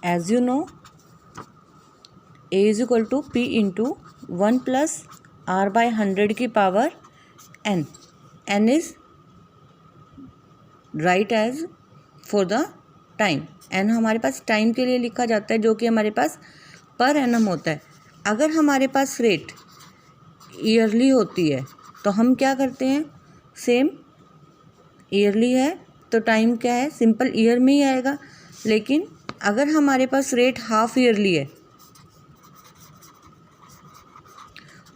As you know a is equal to p into 1 plus r by 100 की power n. n is right as for the time. n हमारे पास time के लिए लिखा जाता है जो कि हमारे पास पर एनम होता है. अगर हमारे पास रेट ईयरली होती है तो हम क्या करते हैं, सेम ईयरली है तो टाइम क्या है, सिंपल ईयर में ही आएगा. लेकिन अगर हमारे पास रेट हाफ ईयरली है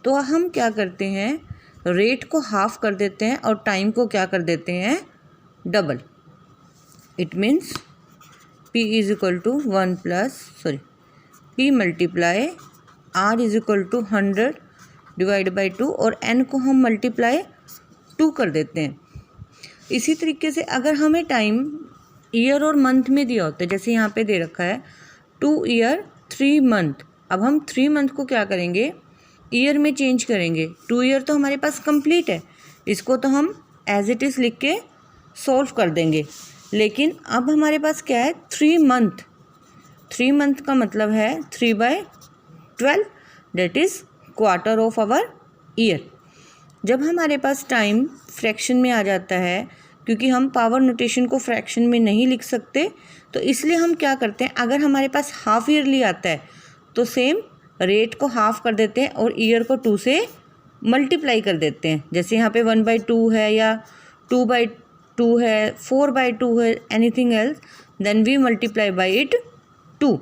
तो हम क्या करते हैं, रेट को हाफ कर देते हैं और टाइम को क्या कर देते हैं, double. It means p is equal to 1 plus p multiply r is equal to 100 divide by 2 और n को हम मल्टीप्लाई 2 कर देते हैं. इसी तरीके से अगर हमें टाइम ईयर और मंथ में दिया होता है, जैसे यहाँ पे दे रखा है 2 ईयर 3 मंथ, अब हम 3 मंथ को क्या करेंगे, ईयर में चेंज करेंगे. 2 ईयर तो हमारे पास कंप्लीट है, इसको तो हम एज इट इज़ लिख के सॉल्व कर देंगे. लेकिन अब हमारे पास क्या है, 3 मंथ. 3 मंथ का मतलब है 3/12, that is quarter of our year. जब हमारे पास टाइम फ्रैक्शन में आ जाता है, क्योंकि हम पावर नोटेशन को फ्रैक्शन में नहीं लिख सकते, तो इसलिए हम क्या करते हैं, अगर हमारे पास हाफ ईयरली आता है तो सेम रेट को हाफ कर देते हैं और ईयर को 2 से मल्टीप्लाई कर देते हैं. जैसे यहाँ पे 1/2 है या 2/2 है, 4/2 है, anything else, then we multiply by it 2.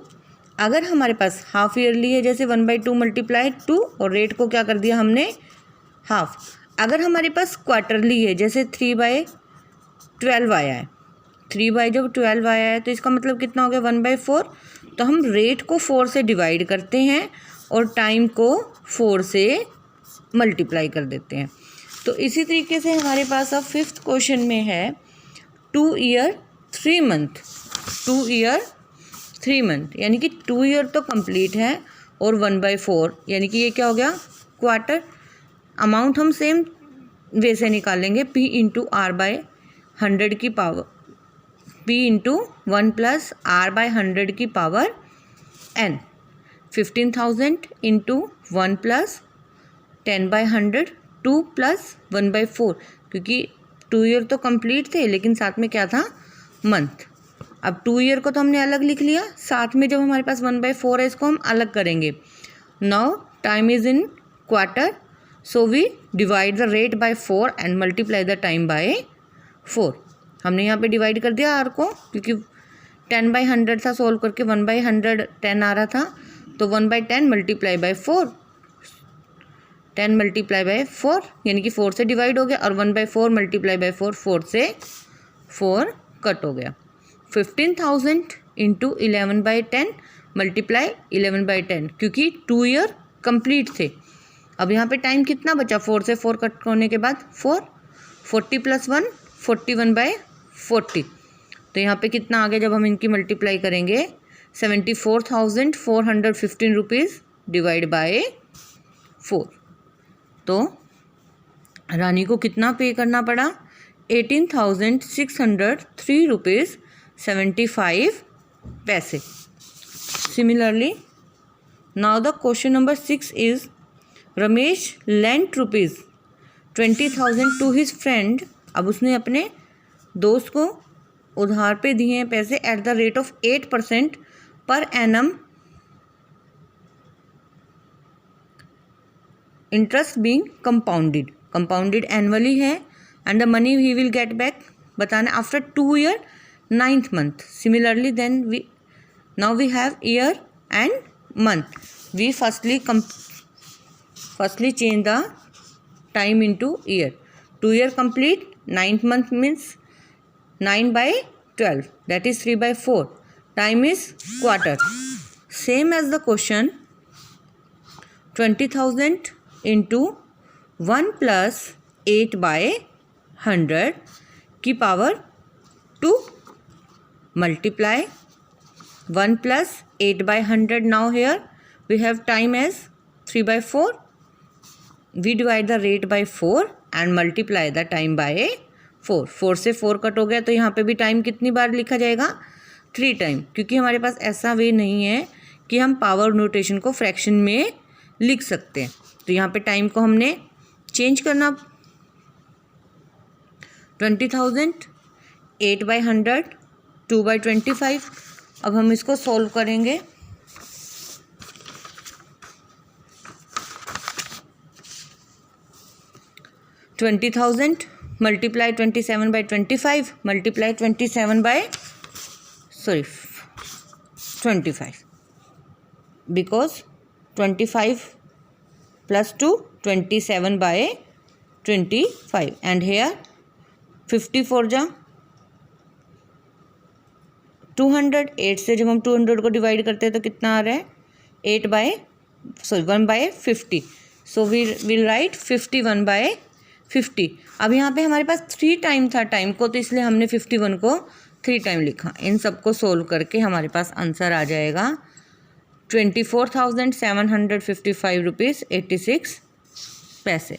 अगर हमारे पास हाफ ईयरली है, जैसे 1/2 मल्टीप्लाई 2 और रेट को क्या कर दिया हमने, हाफ. अगर हमारे पास क्वार्टरली है, जैसे 3/12 आया है, 3/12 आया है तो इसका मतलब कितना हो गया, 1/4. तो हम रेट को 4 से डिवाइड करते हैं और टाइम को 4 से मल्टीप्लाई कर देते हैं. तो इसी तरीके से हमारे पास अब 5th क्वेश्चन में है 2 ईयर 3 मंथ. 2 ईयर 3 मंथ यानी कि 2 ईयर तो कंप्लीट है और 1/4 यानी कि ये क्या हो गया, क्वार्टर. अमाउंट हम सेम वैसे निकालेंगे, p इंटू r बाय 100 की power, p into 1 plus r by 100 की power n. 15,000 into 1 plus 10/100, 2 plus 1/4, क्योंकि 2 ईयर तो कंप्लीट थे लेकिन साथ में क्या था, मंथ. अब 2 ईयर को तो हमने अलग लिख लिया, साथ में जब हमारे पास 1/4 है इसको हम अलग करेंगे. Now time is in quarter, so we divide the rate by 4 and multiply the time by 4. हमने यहाँ पे डिवाइड कर दिया r को, क्योंकि 10/100 था, सोल्व करके 1/100 10 आ रहा था, तो 1/10 मल्टीप्लाई बाय 4, 10 मल्टीप्लाई बाय 4 यानी कि 4 से डिवाइड हो गया, और 1/4 मल्टीप्लाई बाय 4, 4 से 4 कट हो गया. 15,000 इंटू 11/10 मल्टीप्लाई 11/10, क्योंकि 2 ईयर कंप्लीट थे. अब यहाँ पे टाइम कितना बचा, 4 से 4 कट होने के बाद 4, 40 प्लस 1 41/40. तो यहाँ पे कितना आ गया, जब हम इनकी मल्टीप्लाई करेंगे 74,415 रुपीज़ डिवाइड बाय 4. तो रानी को कितना पे करना पड़ा, 18,603 रुपीज़ 75 पैसे. Similarly now the question number 6 is Ramesh lent rupees 20,000 to his friend. अब उसने अपने दोस्त को उधार पे दिए हैं पैसे at the rate of 8% per annum, interest being compounded annually है, and the money he will get back बताना after 2 year 9th month. Similarly then we now we have year and month. We firstly change the time into year. 2 year complete, 9th month means 9/12, that is 3/4. Time is quarter. Same as the question, 20,000 into 1 plus 8/100 की power 2 multiply 1 plus 8/100. Now here we have time as 3/4. We divide the rate by 4 and multiply the time by 4. 4 से 4 cut हो गया तो यहाँ पे भी time कितनी बार लिखा जाएगा, 3 टाइम, क्योंकि हमारे पास ऐसा वे नहीं है कि हम पावर नोटेशन को फ्रैक्शन में लिख सकते हैं। तो यहाँ पे टाइम को हमने चेंज करना, 20,000 8/100 2/25। अब हम इसको सॉल्व करेंगे। $20,000 multiply 27/25 multiply 25 because 25 plus 2 27/25 and here 54 जा 200। 8 से जब हम 200 को डिवाइड करते हैं तो कितना आ रहा है 1/50। So we will write 51/50। अब यहाँ पे हमारे पास 3 टाइम था टाइम को, तो इसलिए हमने 51 को 3 टाइम लिखा। इन सबको सोल्व करके हमारे पास आंसर आ जाएगा 24,755 रुपीज़ 86 पैसे।